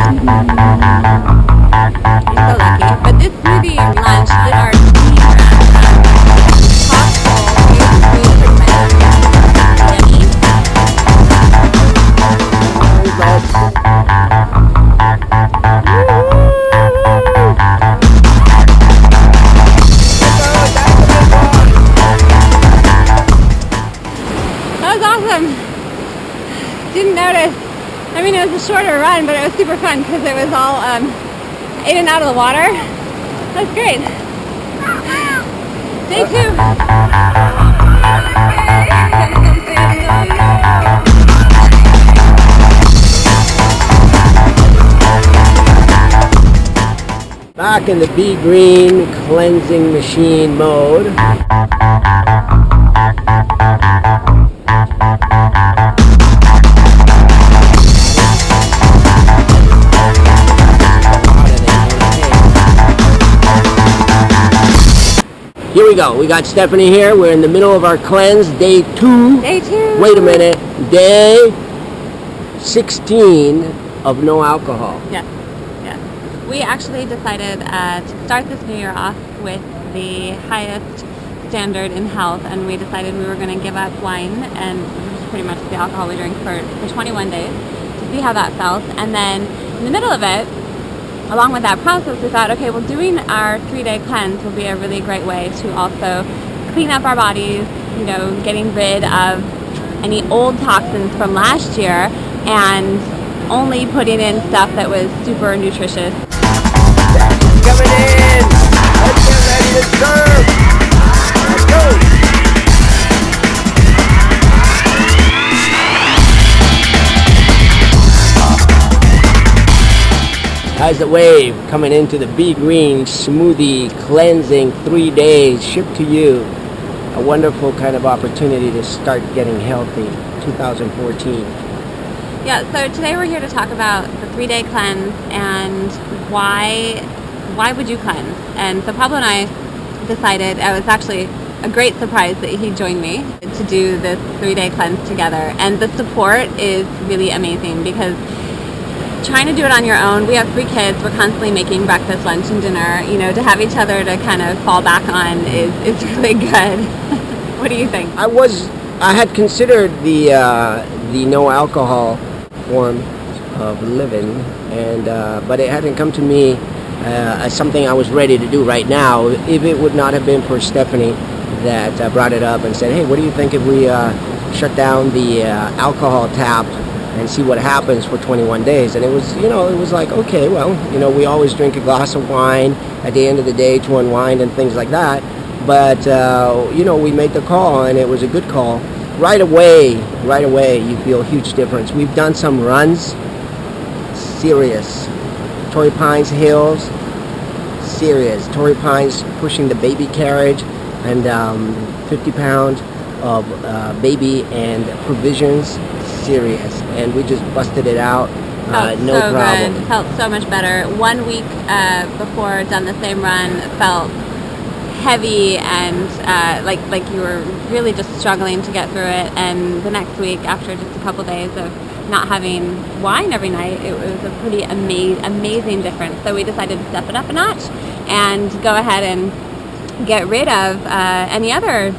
so lucky. But this smoothie lunch lit our That was awesome. Didn't notice. I mean, it was a shorter run, but it was super fun because it was all in and out of the water. That's great. Day 2. Back in the Be Green cleansing machine mode. Here we go. We got Stephanie here. We're in the middle of our cleanse, day 2. Day 2. Wait a minute. Day 16 of no alcohol. Yes. Yes. We actually decided to start this new year off with the highest standard in health, and we decided we were going to give up wine, and which is pretty much the alcohol we drink for 21 days, to see how that felt. And then in the middle of it, along with that process, we thought, okay, well, doing our 3-day cleanse will be a really great way to also clean up our bodies, you know, getting rid of any old toxins from last year and only putting in stuff that was super nutritious. Coming in! Let's get ready to serve! Let's go! How's the wave coming into the Be Green smoothie cleansing 3 days shipped to you? A wonderful kind of opportunity to start getting healthy 2014. Yeah, so today we're here to talk about the 3-day cleanse and why would you cleanse? And so Pablo and I decided, it was actually a great surprise that he joined me to do this 3-day cleanse together. And the support is really amazing because trying to do it on your own, we have 3 kids, we're constantly making breakfast, lunch, and dinner, you know, to have each other to kind of fall back on is really good. What do you think? I had considered the no alcohol form of living, and but it hadn't come to me as something I was ready to do right now. If it would not have been for Stephanie that brought it up and said, hey, what do you think if we shut down the alcohol tap and see what happens for 21 days. And it was, you know, it was like, okay, well, you know, we always drink a glass of wine at the end of the day to unwind and things like that. But, you know, we made the call, and it was a good call. Right away, you feel a huge difference. We've done some runs, serious. Torrey Pines Hills, serious. Torrey Pines pushing the baby carriage, and 50 pounds of baby and provisions, serious. And we just busted it out. No so problem. Good. Felt so much better. 1 week before done the same run, felt heavy and like you were really just struggling to get through it. And the next week, after just a couple days of not having wine every night, it was a pretty amazing difference. So we decided to step it up a notch and go ahead and get rid of any other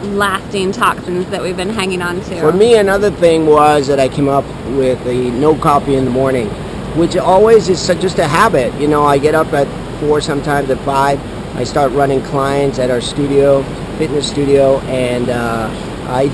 lasting toxins that we've been hanging on to. For me, another thing was that I came up with the no coffee in the morning, which always is just a habit. You know, I get up at 4, sometimes at 5. I start running clients at our studio, fitness studio, and I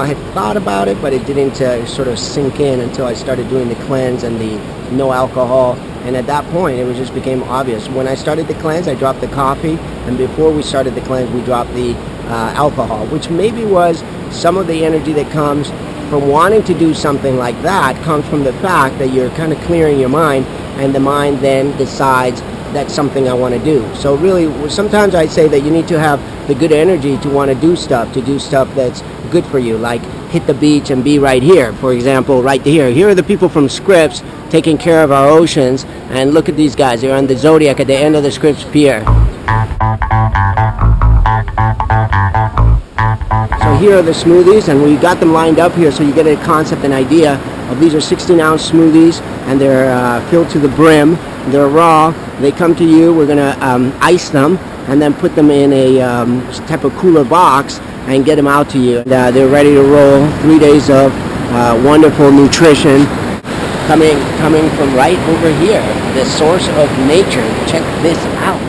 had thought about it, but it didn't sort of sink in until I started doing the cleanse and the no alcohol. And at that point, it just became obvious. When I started the cleanse, I dropped the coffee, and before we started the cleanse, we dropped the alcohol, which maybe was some of the energy that comes from wanting to do something like that comes from the fact that you're kind of clearing your mind, and the mind then decides that's something I want to do. So really, sometimes I say that you need to have the good energy to want to do stuff that's good for you, like hit the beach and be right here. For example, right here. Here are the people from Scripps taking care of our oceans, and look at these guys. They're on the Zodiac at the end of the Scripps Pier. So here are the smoothies, and we got them lined up here so you get a concept and idea of These are 16-ounce smoothies, and they're filled to the brim. They're raw. They come to you. We're gonna ice them and then put them in a type of cooler box and get them out to you. And, they're ready to roll. 3 days of wonderful nutrition coming from right over here, the source of nature. Check this out.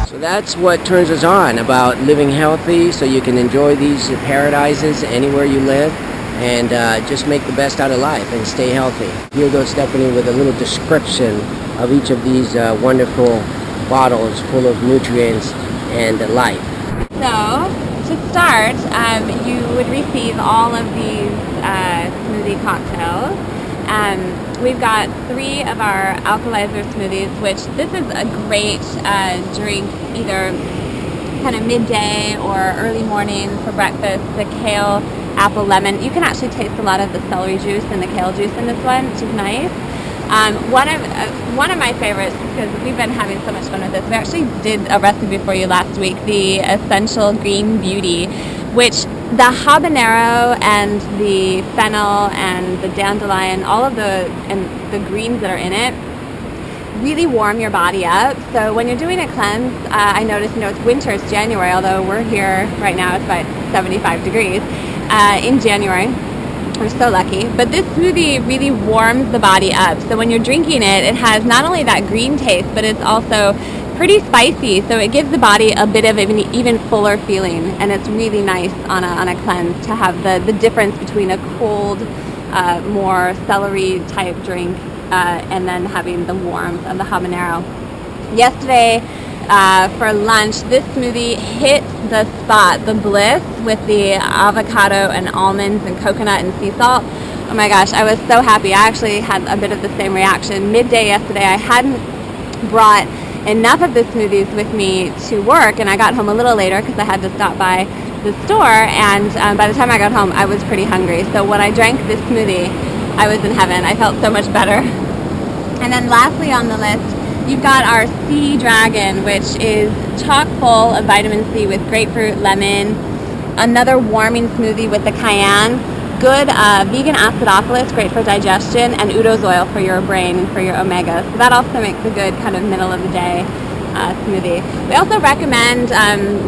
So that's what turns us on about living healthy, so you can enjoy these paradises anywhere you live, and just make the best out of life and stay healthy. Here goes Stephanie with a little description of each of these wonderful bottles full of nutrients and life. So, to start, you would receive all of these smoothie cocktails. We've got 3 of our alkalizer smoothies, which this is a great drink either kind of midday or early morning for breakfast. The kale, apple, lemon. You can actually taste a lot of the celery juice and the kale juice in this one, which is nice. One of my favorites, because we've been having so much fun with this, we actually did a recipe for you last week, the Essential Green Beauty, which the habanero and the fennel and the dandelion, all of the greens that are in it, really warm your body up. So when you're doing a cleanse, I noticed, it's winter, it's January, although we're here right now, it's about 75 degrees in January. We're so lucky. But this smoothie really warms the body up. So when you're drinking it, it has not only that green taste, but it's also pretty spicy. So it gives the body a bit of an even fuller feeling. And it's really nice on a cleanse to have the difference between a cold, more celery type drink and then having the warmth of the habanero. Yesterday, for lunch, this smoothie hit the spot, the bliss, with the avocado and almonds and coconut and sea salt. Oh my gosh, I was so happy. I actually had a bit of the same reaction. Midday yesterday, I hadn't brought enough of the smoothies with me to work, and I got home a little later because I had to stop by the store, and by the time I got home, I was pretty hungry. So when I drank this smoothie, I was in heaven. I felt so much better. And then lastly on the list, you've got our Sea Dragon, which is chock full of vitamin C with grapefruit, lemon, another warming smoothie with the cayenne, good vegan acidophilus, great for digestion, and Udo's oil for your brain and for your omega. So that also makes a good kind of middle of the day smoothie. We also recommend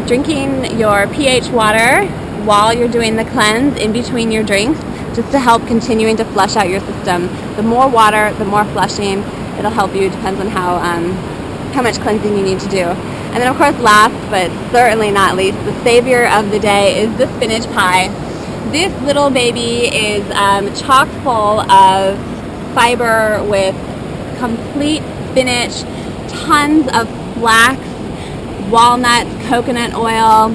drinking your pH water while you're doing the cleanse in between your drinks, just to help continuing to flush out your system. The more water, the more flushing. It'll help you. Depends on how much cleansing you need to do. And then, of course, last but certainly not least, the savior of the day is the spinach pie. This little baby is chock full of fiber with complete spinach, tons of flax, walnuts, coconut oil,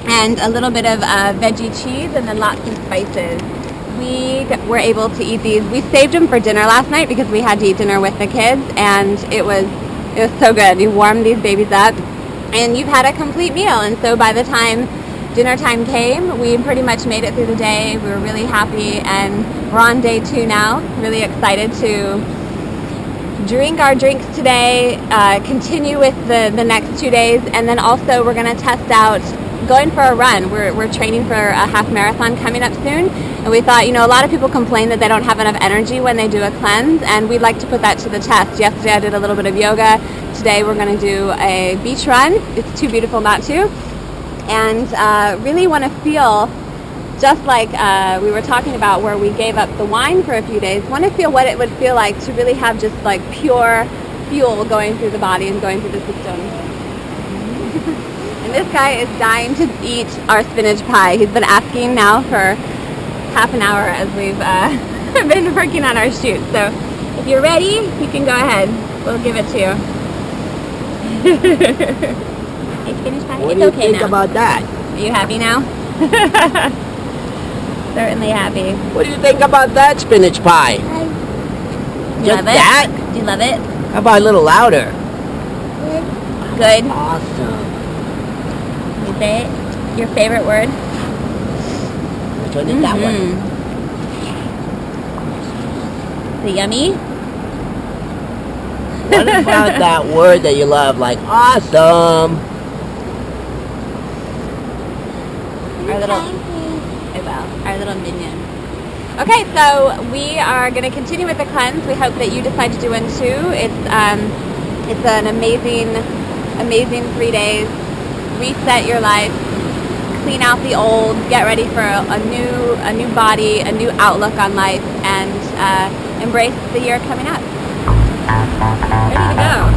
and a little bit of veggie cheese, and then lots of spices. We were able to eat these. We saved them for dinner last night because we had to eat dinner with the kids, and it was so good. You warm these babies up, and you've had a complete meal. And so by the time dinner time came, we pretty much made it through the day. We were really happy, and we're on day 2 now. Really excited to drink our drinks today, continue with the next 2 days, and then also we're going to test out going for a run. We're training for a half marathon coming up soon, and we thought, a lot of people complain that they don't have enough energy when they do a cleanse, and we'd like to put that to the test. Yesterday I did a little bit of yoga. Today we're going to do a beach run. It's too beautiful not to, and really want to feel just like we were talking about where we gave up the wine for a few days. Want to feel what it would feel like to really have just like pure fuel going through the body and going through the system. And this guy is dying to eat our spinach pie. He's been asking now for half an hour as we've been working on our shoot. So if you're ready, you can go ahead. We'll give it to you. Hey, spinach pie. What it's do you okay think now. about that? Are you happy now? Certainly happy. What do you think about that spinach pie? You Just love it? that? Do you love it? How about a little louder? Good. Awesome. You say it? Your favorite word? Which one is that one? The yummy? What about that word that you love, like awesome? Our little, it will, our little minion. Okay, so we are going to continue with the cleanse. We hope that you decide to do one too. It's an amazing 3 days. Reset your life, clean out the old, get ready for a new body, a new outlook on life, and embrace the year coming up. Ready to go.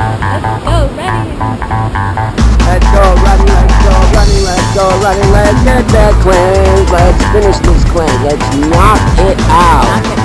Let's go, ready. Let's go running, let's go running, let's go running, let's get that cleanse, let's finish this cleanse, let's knock it out. Knock it